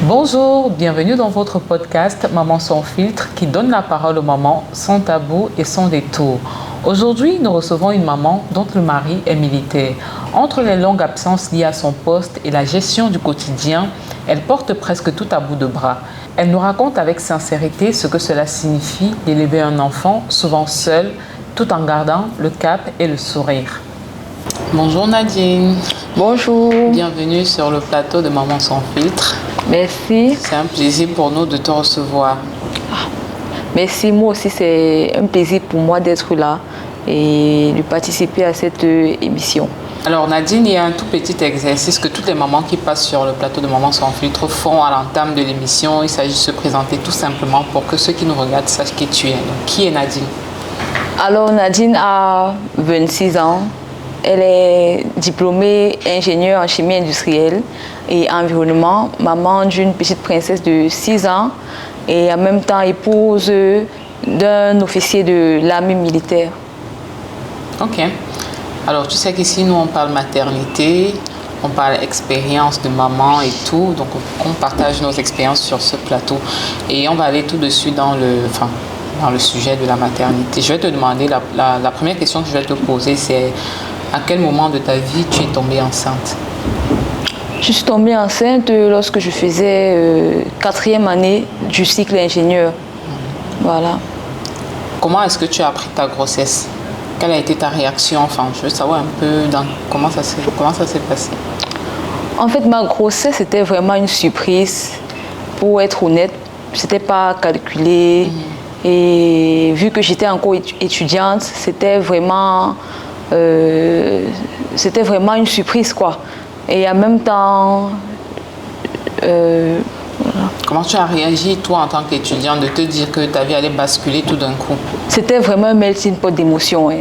Bonjour, bienvenue dans votre podcast Maman sans filtre qui donne la parole aux mamans sans tabou et sans détour. Aujourd'hui, nous recevons une maman dont le mari est militaire. Entre les longues absences liées à son poste et la gestion du quotidien, elle porte presque tout à bout de bras. Elle nous raconte avec sincérité ce que cela signifie d'élever un enfant, souvent seul, tout en gardant le cap et le sourire. Bonjour Nadine. Bonjour. Bienvenue sur le plateau de Maman sans filtre. Merci. C'est un plaisir pour nous de te recevoir. Merci, moi aussi c'est un plaisir pour moi d'être là et de participer à cette émission. Alors Nadine, il y a un tout petit exercice que toutes les mamans qui passent sur le plateau de Maman sans filtre font à l'entame de l'émission. Il s'agit de se présenter tout simplement pour que ceux qui nous regardent sachent qui tu es. Donc, qui est Nadine? Alors Nadine a 26 ans. Elle est diplômée ingénieure en chimie industrielle et environnement, maman d'une petite princesse de 6 ans et en même temps épouse d'un officier de l'armée militaire. Ok. Alors tu sais qu'ici nous on parle maternité, on parle expérience de maman et tout, donc on partage nos expériences sur ce plateau et on va aller tout de suite dans le sujet de la maternité. Je vais te demander, la première question que je vais te poser, c'est à quel moment de ta vie tu es tombée enceinte? Je suis tombée enceinte lorsque je faisais 4e année du cycle ingénieur. Voilà. Comment est-ce que tu as appris ta grossesse? Quelle a été ta réaction? Enfin, je veux savoir un peu comment ça s'est passé. En fait, ma grossesse, c'était vraiment une surprise. Pour être honnête, c'était pas calculé. Et vu que j'étais encore étudiante, c'était vraiment une surprise, quoi. Et en même temps... voilà. Comment tu as réagi, toi, en tant qu'étudiante, de te dire que ta vie allait basculer tout d'un coup? C'était vraiment un melting pot d'émotions.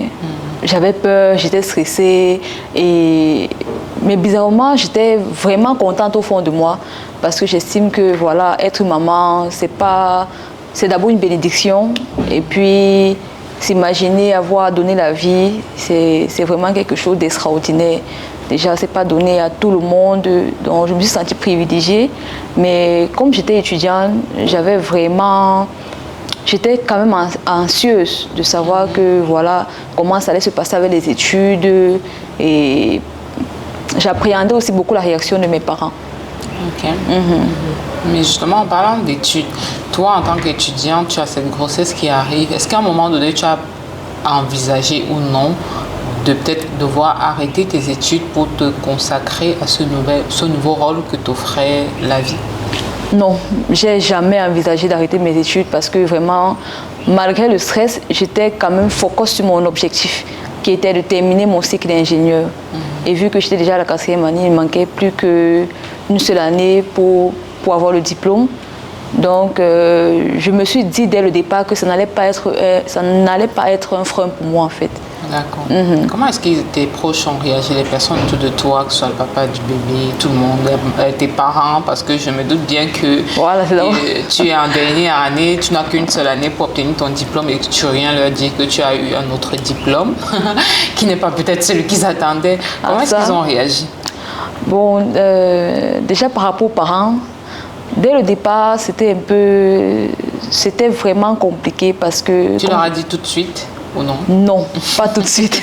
J'avais peur, j'étais stressée. Mais bizarrement, j'étais vraiment contente au fond de moi. Parce que j'estime que, voilà, être maman, c'est d'abord une bénédiction. Et puis... s'imaginer avoir donné la vie, c'est vraiment quelque chose d'extraordinaire. Déjà, ce n'est pas donné à tout le monde, donc je me suis sentie privilégiée. Mais comme j'étais étudiante, j'étais quand même anxieuse de savoir que, voilà, comment ça allait se passer avec les études. Et j'appréhendais aussi beaucoup la réaction de mes parents. Ok. Mais justement, en parlant d'études, toi, en tant qu'étudiante, tu as cette grossesse qui arrive. Est-ce qu'à un moment donné, tu as envisagé ou non de peut-être devoir arrêter tes études pour te consacrer à ce nouveau rôle que t'offrait la vie? Non, j'ai jamais envisagé d'arrêter mes études parce que vraiment, malgré le stress, j'étais quand même focus sur mon objectif qui était de terminer mon cycle d'ingénieur. Et vu que j'étais déjà à la 4e année, il ne manquait plus qu'une seule année pour avoir le diplôme. Donc, je me suis dit dès le départ que ça n'allait pas être un frein pour moi, en fait. D'accord. Comment est-ce que tes proches ont réagi, les personnes autour de toi, que ce soit le papa du bébé, tout le monde, tes parents, parce que je me doute bien que voilà, tu es en dernière année, tu n'as qu'une seule année pour obtenir ton diplôme et que tu viens leur dire que tu as eu un autre diplôme qui n'est pas peut-être celui qu'ils attendaient. Comment est-ce qu'ils ont réagi? Bon, déjà par rapport aux parents, dès le départ, c'était vraiment compliqué parce que... Tu leur as dit tout de suite ou non? Non, pas tout de suite.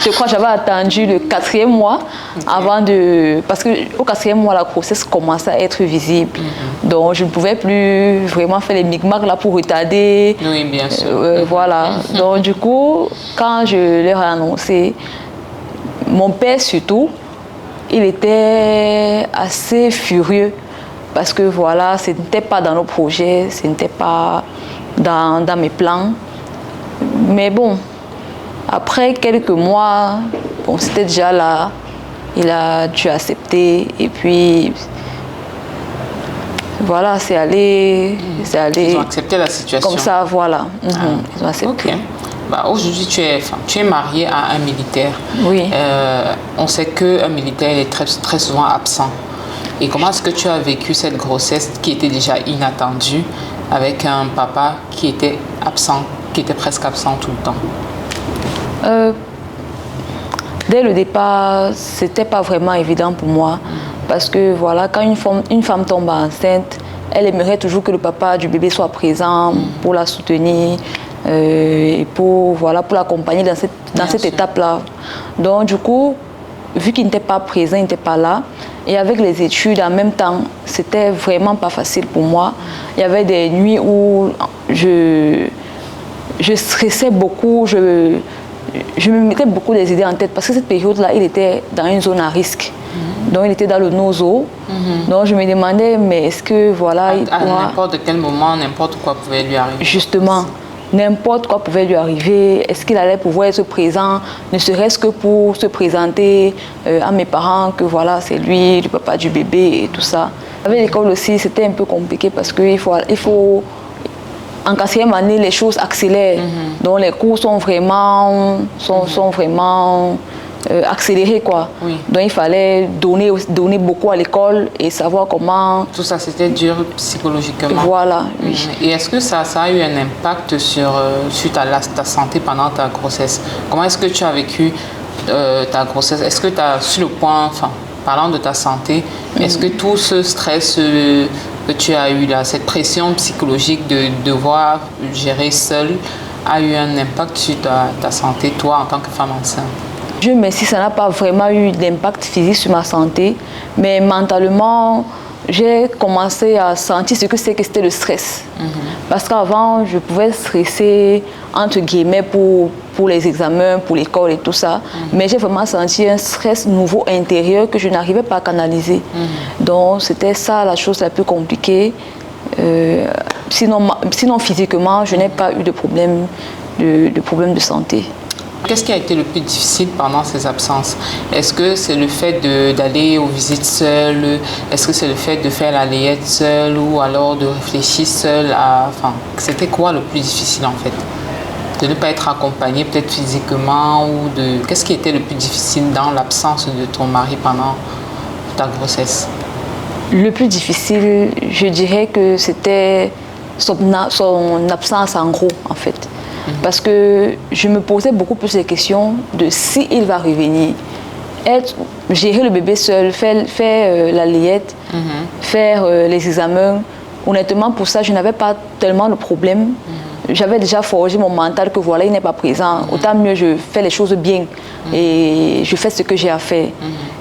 Je crois que j'avais attendu le 4e mois avant de... Parce qu'au 4e mois, la grossesse commençait à être visible. Donc, je ne pouvais plus vraiment faire les micmacs là pour retarder. Oui, bien sûr. Voilà. Donc, du coup, quand je leur ai annoncé, mon père surtout, il était assez furieux. Parce que voilà, ce n'était pas dans nos projets, ce n'était pas dans mes plans. Mais bon, après quelques mois, bon, c'était déjà là, il a dû accepter. Et puis, voilà, c'est allé. Ils ont accepté la situation. Comme ça, voilà. Ils ont accepté. Ok. Bah, aujourd'hui, tu es mariée à un militaire. Oui. On sait qu'un militaire est très, très souvent absent. Et comment est-ce que tu as vécu cette grossesse qui était déjà inattendue avec un papa qui était absent, qui était presque absent tout le temps? Dès le départ, c'était pas vraiment évident pour moi Parce que voilà, quand une femme tombe enceinte, elle aimerait toujours que le papa du bébé soit présent pour la soutenir et pour l'accompagner dans cette étape-là. Donc du coup, vu qu'il n'était pas présent, il n'était pas là, et avec les études en même temps, c'était vraiment pas facile pour moi. Il y avait des nuits où je stressais beaucoup, je me mettais beaucoup des idées en tête parce que cette période-là, il était dans une zone à risque. Donc il était dans le no-zo. Donc je me demandais, mais est-ce que voilà... À n'importe quel moment, n'importe quoi pouvait lui arriver. Justement, n'importe quoi pouvait lui arriver. Est-ce qu'il allait pouvoir être présent, ne serait-ce que pour se présenter à mes parents, que voilà, c'est lui, le papa du bébé et tout ça. Avec l'école aussi, c'était un peu compliqué parce qu'il faut en 4e année, les choses accélèrent. Donc les cours sont vraiment, accélérés, quoi. Oui. Donc il fallait donner beaucoup à l'école et savoir comment... Tout ça, c'était dur psychologiquement. Voilà, oui. Et est-ce que ça a eu un impact sur ta santé pendant ta grossesse? Comment est-ce que tu as vécu ta grossesse? Est-ce que tu as sur le point, enfin, parlant de ta santé, est-ce que tout ce stress que tu as eu là, cette pression psychologique de devoir gérer seule, a eu un impact sur ta santé, toi, en tant que femme enceinte? Dieu merci, ça n'a pas vraiment eu d'impact physique sur ma santé, mais mentalement, j'ai commencé à sentir ce que c'était le stress. Parce qu'avant, je pouvais stresser, entre guillemets, pour les examens, pour l'école et tout ça, mais j'ai vraiment senti un stress nouveau intérieur que je n'arrivais pas à canaliser. Donc, c'était ça la chose la plus compliquée. Sinon, physiquement, je n'ai pas eu de problème de santé. Qu'est-ce qui a été le plus difficile pendant ces absences? Est-ce que c'est le fait d'aller aux visites seule? Est-ce que c'est le fait de faire la layette seule ou alors de réfléchir seule à... Enfin, c'était quoi le plus difficile en fait? De ne pas être accompagnée peut-être physiquement ou de... Qu'est-ce qui était le plus difficile dans l'absence de ton mari pendant ta grossesse? Le plus difficile, je dirais que c'était son absence en gros en fait. Parce que je me posais beaucoup plus de questions de si il va revenir. Gérer le bébé seul, faire la layette, faire les examens. Honnêtement, pour ça, je n'avais pas tellement de problème. J'avais déjà forgé mon mental que voilà, il n'est pas présent. Autant mieux, je fais les choses bien et je fais ce que j'ai à faire.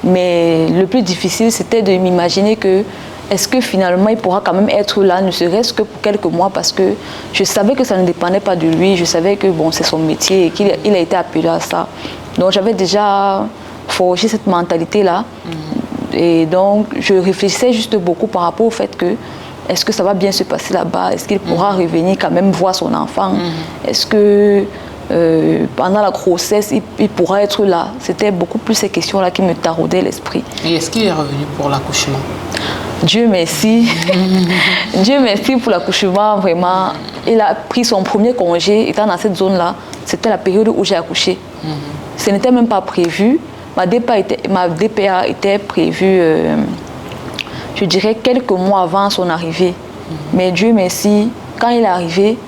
Mais le plus difficile, c'était de m'imaginer que est-ce que finalement il pourra quand même être là, ne serait-ce que pour quelques mois, parce que je savais que ça ne dépendait pas de lui, je savais que bon, c'est son métier et qu'il a été appelé à ça. Donc j'avais déjà forgé cette mentalité-là. Et donc je réfléchissais juste beaucoup par rapport au fait que est-ce que ça va bien se passer là-bas, est-ce qu'il pourra revenir quand même voir son enfant, est-ce que pendant la grossesse il pourra être là. C'était beaucoup plus ces questions-là qui me taraudaient l'esprit. Et est-ce qu'il est revenu pour l'accouchement? Dieu merci. Dieu merci pour l'accouchement, vraiment. Il a pris son premier congé, étant dans cette zone-là. C'était la période où j'ai accouché. Ce n'était même pas prévu. Ma DPA était prévue, je dirais, quelques mois avant son arrivée. Mais Dieu merci, quand il est arrivé,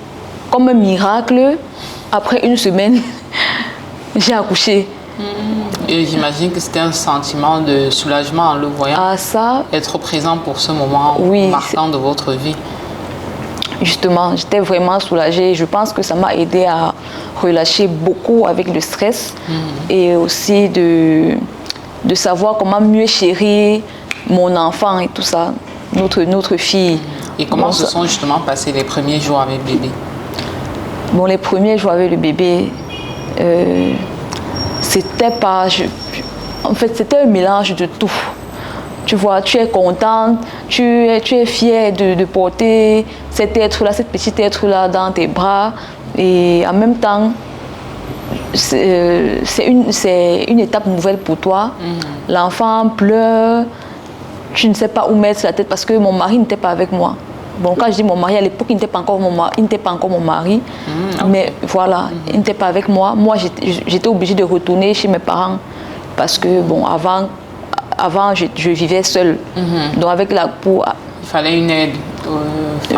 comme un miracle, après une semaine, j'ai accouché. Et j'imagine que c'était un sentiment de soulagement en le voyant. Ah, ça, être présent pour ce moment marquant de votre vie. Justement, j'étais vraiment soulagée. Je pense que ça m'a aidé à relâcher beaucoup avec le stress et aussi de savoir comment mieux chérir mon enfant et tout ça, notre fille. Et comment se sont justement passés les premiers jours avec le bébé? Bon, les premiers jours avec le bébé, c'était pas... en fait, c'était un mélange de tout. Tu vois, tu es contente, tu es fière de porter cet être-là, cette petite être-là dans tes bras. Et en même temps, c'est une étape nouvelle pour toi. L'enfant pleure, tu ne sais pas où mettre la tête parce que mon mari n'était pas avec moi. Bon, quand je dis mon mari, à l'époque, il n'était pas encore mon mari. Mais voilà, il n'était pas avec moi. Moi, j'étais obligée de retourner chez mes parents parce que, bon, avant je vivais seule. Donc, avec il fallait une aide.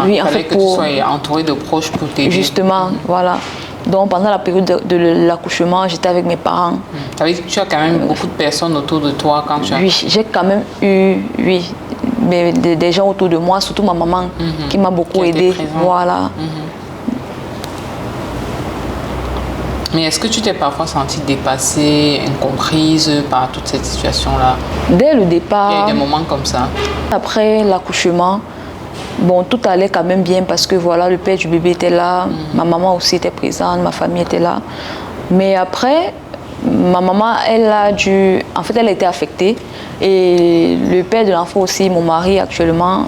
Oui, il fallait que tu sois entourée de proches pour t'aider. Justement, voilà. Donc pendant la période de l'accouchement, j'étais avec mes parents. Ça veut dire que tu as quand même beaucoup de personnes autour de toi quand tu as... Oui, j'ai quand même eu, oui, mais des gens autour de moi, surtout ma maman, qui m'a beaucoup aidée. Voilà. Mais est-ce que tu t'es parfois sentie dépassée, incomprise par toute cette situation-là? Dès le départ... Il y a eu des moments comme ça. Après l'accouchement, bon, tout allait quand même bien parce que voilà, le père du bébé était là, ma maman aussi était présente, ma famille était là. Mais après, ma maman, elle a dû... En fait, elle a été affectée. Et le père de l'enfant aussi, mon mari actuellement,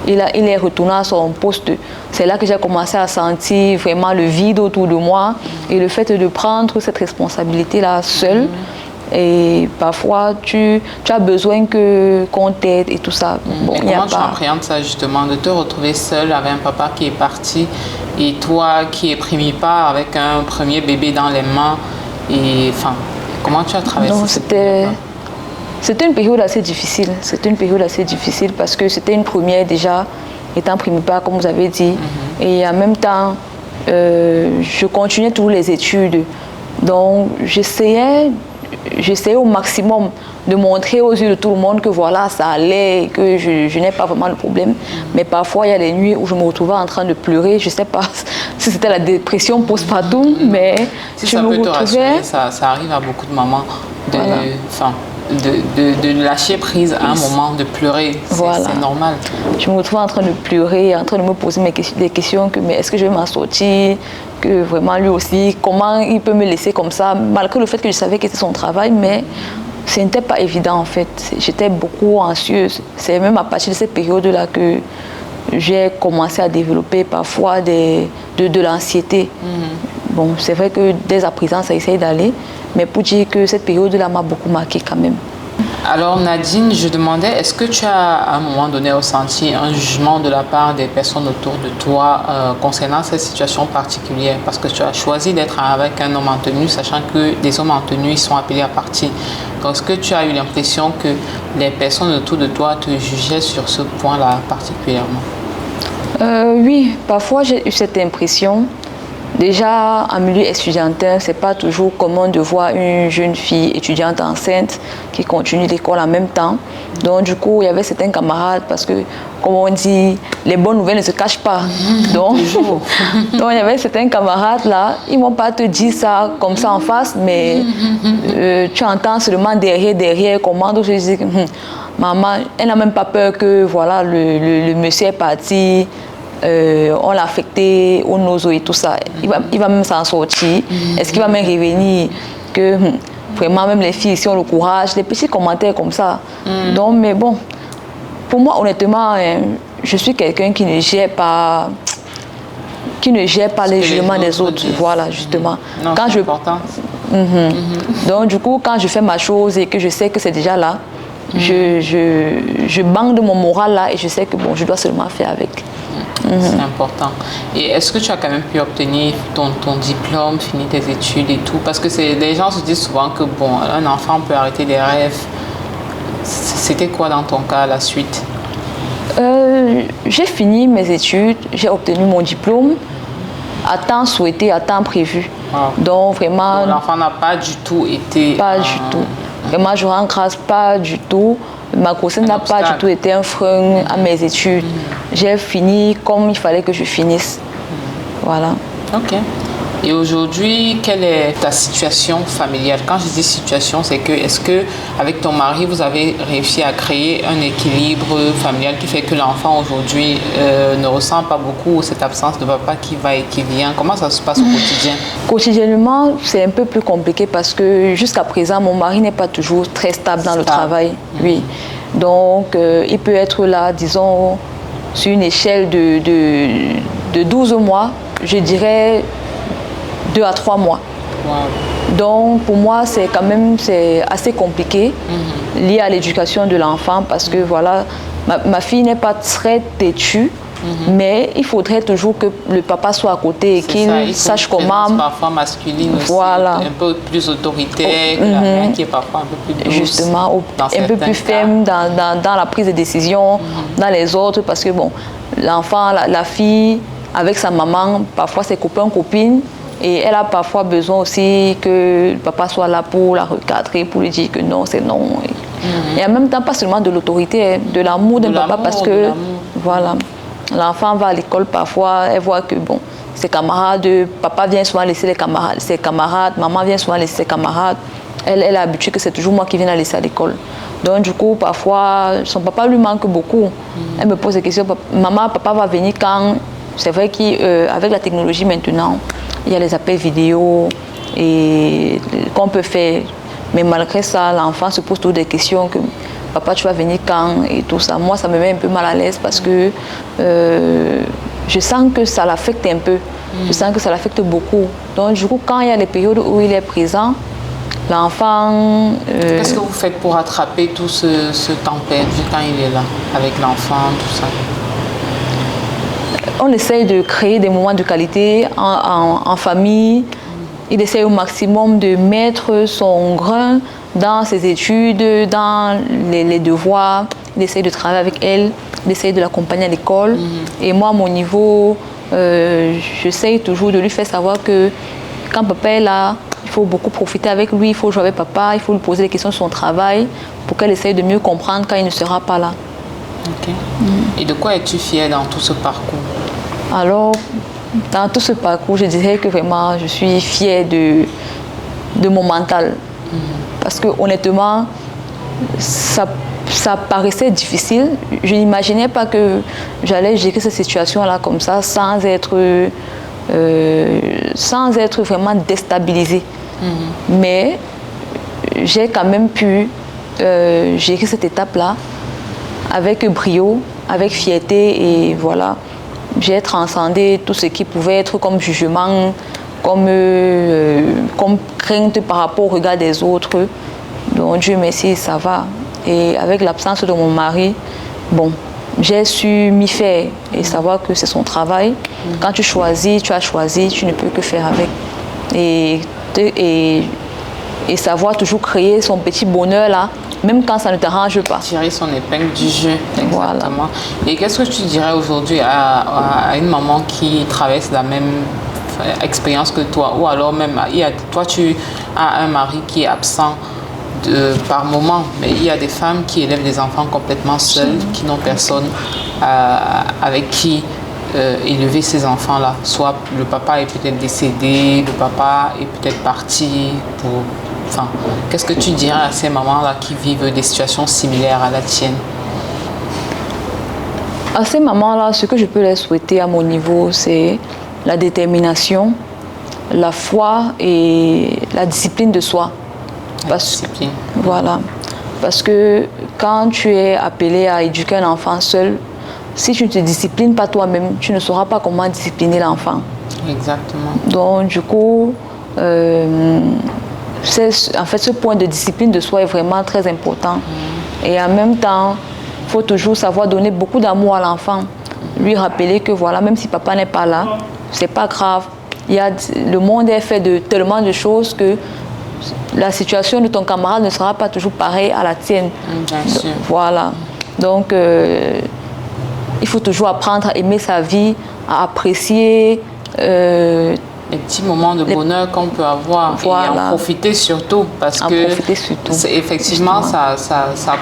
il est retourné à son poste. C'est là que j'ai commencé à sentir vraiment le vide autour de moi et le fait de prendre cette responsabilité-là seule. Et parfois, tu as besoin qu'on t'aide et tout ça. Bon, et comment tu appréhendes ça justement, de te retrouver seule avec un papa qui est parti et toi qui es primipare avec un premier bébé dans les mains? Et enfin, comment tu as traversé C'était une période assez difficile. C'était une période assez difficile parce que c'était une première déjà, étant primipare, comme vous avez dit. Et en même temps, je continuais toutes les études. Donc, j'essayais au maximum de montrer aux yeux de tout le monde que voilà, ça allait, que je n'ai pas vraiment de problème. Mais parfois, il y a des nuits où je me retrouvais en train de pleurer. Je ne sais pas si c'était la dépression post-partum, mais si je me retrouvais... Ça arrive à beaucoup de mamans de lâcher prise à un moment, de pleurer. C'est normal. Je me retrouvais en train de pleurer, en train de me poser des questions mais est-ce que je vais m'en sortir? Que vraiment lui aussi, comment il peut me laisser comme ça, malgré le fait que je savais que c'était son travail, mais ce n'était pas évident en fait. J'étais beaucoup anxieuse. C'est même à partir de cette période-là que j'ai commencé à développer parfois de l'anxiété. Bon, c'est vrai que dès à présent, ça essaye d'aller, mais pour dire que cette période-là m'a beaucoup marqué quand même. Alors Nadine, je demandais, est-ce que tu as à un moment donné ressenti un jugement de la part des personnes autour de toi concernant cette situation particulière? Parce que tu as choisi d'être avec un homme en tenue, sachant que les hommes en tenue, ils sont appelés à partir. Donc est-ce que tu as eu l'impression que les personnes autour de toi te jugeaient sur ce point-là particulièrement? Oui, parfois j'ai eu cette impression. Déjà, en milieu étudiantin, c'est pas toujours commun de voir une jeune fille étudiante enceinte qui continue l'école en même temps. Donc, du coup, il y avait certains camarades, parce que, comme on dit, les bonnes nouvelles ne se cachent pas. Donc, il y avait certains camarades là, ils ne vont pas te dire ça comme ça en face, mais tu entends seulement derrière, comment je dis, maman, elle n'a même pas peur que voilà, le monsieur est parti. On l'a affecté au nozo et tout ça. Il va même s'en sortir. Est-ce qu'il va même revenir? Que vraiment, même les filles, si on le courage, des petits commentaires comme ça. Donc, mais bon, pour moi, honnêtement, je suis quelqu'un qui ne gère pas les jugements des autres. Voilà, justement. Non, quand c'est important. Donc, du coup, quand je fais ma chose et que je sais que c'est déjà là, je banque de mon moral là et je sais que bon, je dois seulement faire avec. C'est important. Et est-ce que tu as quand même pu obtenir ton diplôme, finir tes études et tout? Parce que les gens se disent souvent que bon, un enfant peut arrêter des rêves. C'était quoi dans ton cas la suite? J'ai fini mes études, j'ai obtenu mon diplôme à temps souhaité, à temps prévu. Donc vraiment... l'enfant n'a pas du tout été... Pas du tout. Vraiment, je rends grâce, pas du tout. Ma grossesse n'a pas du tout été un frein à mes études. J'ai fini comme il fallait que je finisse. Voilà. Ok. Et aujourd'hui, quelle est ta situation familiale? Quand je dis situation, c'est que est-ce que avec ton mari, vous avez réussi à créer un équilibre familial qui fait que l'enfant aujourd'hui ne ressent pas beaucoup cette absence de papa qui va et qui vient? Comment ça se passe au quotidien? Quotidiennement, c'est un peu plus compliqué parce que jusqu'à présent, mon mari n'est pas toujours très stable dans le travail. Oui. Donc, il peut être là, disons, sur une échelle de 12 mois, je dirais 2 à 3 mois. Wow. Donc pour moi c'est quand même assez compliqué lié à l'éducation de l'enfant parce que voilà, ma fille n'est pas très têtue, mais il faudrait toujours que le papa soit à côté et qu'il sache comment... Parfois masculine aussi, voilà. Un peu plus autoritaire, que la mère qui est parfois un peu plus douce. Justement, un peu plus ferme dans la prise de décision, dans les autres, parce que bon, l'enfant, la fille, avec sa maman, parfois ses copains, copines, Et elle a parfois besoin aussi que le papa soit là pour la recadrer, pour lui dire que non, c'est non. Et en même temps, pas seulement de l'autorité, hein, de l'amour d'un papa, parce que, voilà, l'enfant va à l'école parfois, elle voit que, bon, ses camarades, papa vient souvent laisser ses camarades, maman vient souvent laisser ses camarades. Elle est habituée que c'est toujours moi qui viens la laisser à l'école. Donc, du coup, parfois, son papa lui manque beaucoup. Elle me pose des questions. Maman, papa va venir quand? C'est vrai qu'avec la technologie maintenant, il y a les appels vidéo et qu'on peut faire. Mais malgré ça, l'enfant se pose toujours des questions que papa, tu vas venir quand? Et tout ça. Moi, ça me met un peu mal à l'aise parce que je sens que ça l'affecte un peu. Je sens que ça l'affecte beaucoup. Donc, du coup, quand il y a des périodes où il est présent, l'enfant... Qu'est-ce que vous faites pour attraper tout ce temps perdu quand il est là, avec l'enfant, tout ça? On essaye de créer des moments de qualité en famille. Il essaye au maximum de mettre son grain dans ses études, dans les devoirs. Il essaye de travailler avec elle, il essaye de l'accompagner à l'école. Et moi, à mon niveau, j'essaye toujours de lui faire savoir que quand papa est là, il faut beaucoup profiter avec lui, il faut jouer avec papa, il faut lui poser des questions sur son travail pour qu'elle essaye de mieux comprendre quand il ne sera pas là. Ok. Et de quoi es-tu fière dans tout ce parcours? Alors, dans tout ce parcours, je dirais que vraiment, je suis fière de mon mental. Parce que honnêtement, ça paraissait difficile. Je n'imaginais pas que j'allais gérer cette situation-là comme ça sans être vraiment déstabilisée. Mais j'ai quand même pu gérer cette étape-là avec brio, avec fierté et voilà. J'ai transcendé tout ce qui pouvait être comme jugement, comme crainte par rapport au regard des autres. Donc Dieu merci, ça va. Et avec l'absence de mon mari, bon, j'ai su m'y faire et savoir que c'est son travail. Quand tu choisis, tu as choisi, tu ne peux que faire avec. Et savoir toujours créer son petit bonheur là, même quand ça ne t'arrange pas. Tirer son épingle du jeu, exactement. Voilà. Et qu'est-ce que tu dirais aujourd'hui à une maman qui traverse la même expérience que toi, ou alors même, toi tu as un mari qui est absent par moment, mais il y a des femmes qui élèvent des enfants complètement seules, qui n'ont personne avec qui élever ces enfants-là. Soit le papa est peut-être décédé, le papa est peut-être parti pour... Enfin, qu'est-ce que tu dirais à ces mamans-là qui vivent des situations similaires à la tienne? À ces mamans-là, ce que je peux leur souhaiter à mon niveau, c'est la détermination, la foi et la discipline de soi. Discipline. Voilà. Parce que quand tu es appelé à éduquer un enfant seul, si tu ne te disciplines pas toi-même, tu ne sauras pas comment discipliner l'enfant. Exactement. Donc, du coup, en fait, ce point de discipline de soi est vraiment très important. Et en même temps, il faut toujours savoir donner beaucoup d'amour à l'enfant. Lui rappeler que voilà, même si papa n'est pas là, c'est pas grave. Le monde est fait de tellement de choses que la situation de ton camarade ne sera pas toujours pareille à la tienne. Bien sûr. Voilà. Donc, il faut toujours apprendre à aimer sa vie, à apprécier les petits moments de bonheur qu'on peut avoir, voilà. Et en profiter surtout, parce que effectivement ça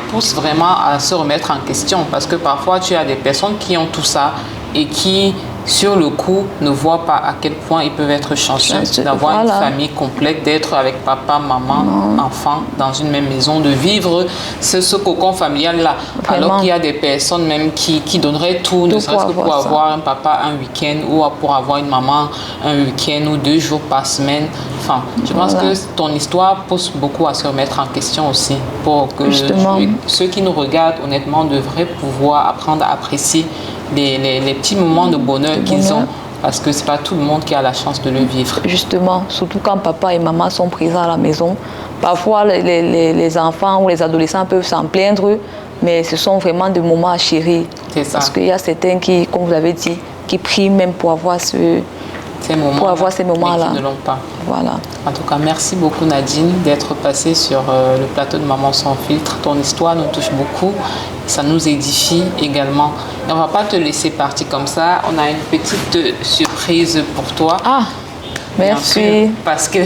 pousse vraiment à se remettre en question, parce que parfois tu as des personnes qui ont tout ça et qui sur le coup ne voient pas à quel point ils peuvent être chanceux d'avoir une famille complète, d'être avec papa, maman, enfant dans une même maison, de vivre ce cocon familial là. Vraiment. Alors qu'il y a des personnes même qui donneraient tout, ne serait-ce que pour avoir un papa un week-end ou pour avoir une maman un week-end ou 2 jours par semaine. Enfin, je pense que ton histoire pousse beaucoup à se remettre en question aussi, pour que ceux qui nous regardent honnêtement devraient pouvoir apprendre à apprécier les petits moments de bonheur qu'ils ont, parce que c'est pas tout le monde qui a la chance de le vivre. Justement, surtout quand papa et maman sont présents à la maison. Parfois, les enfants ou les adolescents peuvent s'en plaindre, mais ce sont vraiment des moments à chérir. C'est ça. Parce qu'il y a certains qui, comme vous l'avez dit, qui prient même pour avoir ces moments-là. Qui ne l'ont pas. Voilà. En tout cas, merci beaucoup Nadine d'être passée sur le plateau de Maman sans filtre. Ton histoire nous touche beaucoup, ça nous édifie également. Et on ne va pas te laisser partir comme ça. On a une petite surprise pour toi. Merci. Bien sûr, parce que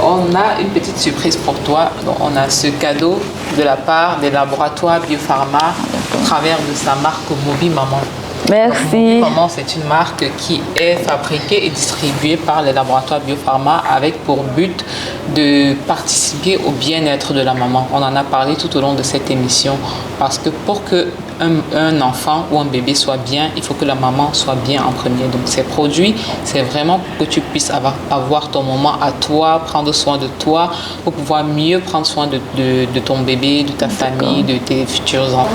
on a une petite surprise pour toi. Donc, on a ce cadeau de la part des laboratoires Biopharma à travers de sa marque Mobi Maman. Merci. Maman, c'est une marque qui est fabriquée et distribuée par les laboratoires Biopharma avec pour but de participer au bien-être de la maman. On en a parlé tout au long de cette émission parce que pour que un enfant ou un bébé soit bien, il faut que la maman soit bien en premier. Donc ces produits, c'est vraiment pour que tu puisses avoir ton moment à toi, prendre soin de toi, pour pouvoir mieux prendre soin de ton bébé, de ta famille, de tes futurs enfants.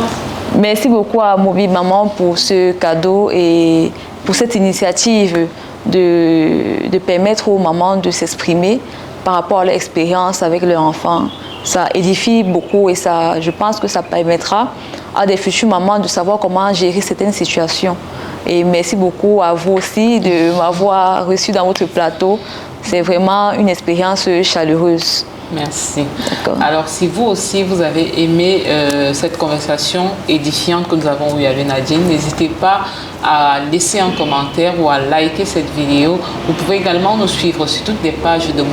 Merci beaucoup à Mobi Maman pour ce cadeau et pour cette initiative de permettre aux mamans de s'exprimer par rapport à leur expérience avec leur enfant. Ça édifie beaucoup et ça, je pense que ça permettra à des futures mamans de savoir comment gérer certaines situations. Et merci beaucoup à vous aussi de m'avoir reçu dans votre plateau. C'est vraiment une expérience chaleureuse. Merci. Alors, si vous aussi, vous avez aimé cette conversation édifiante que nous avons eue avec Nadine, n'hésitez pas à laisser un commentaire ou à liker cette vidéo. Vous pouvez également nous suivre sur toutes les pages de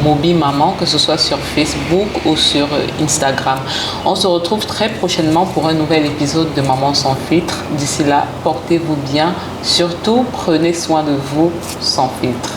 Mobi Maman, que ce soit sur Facebook ou sur Instagram. On se retrouve très prochainement pour un nouvel épisode de Maman sans filtre. D'ici là, portez-vous bien. Surtout, prenez soin de vous sans filtre.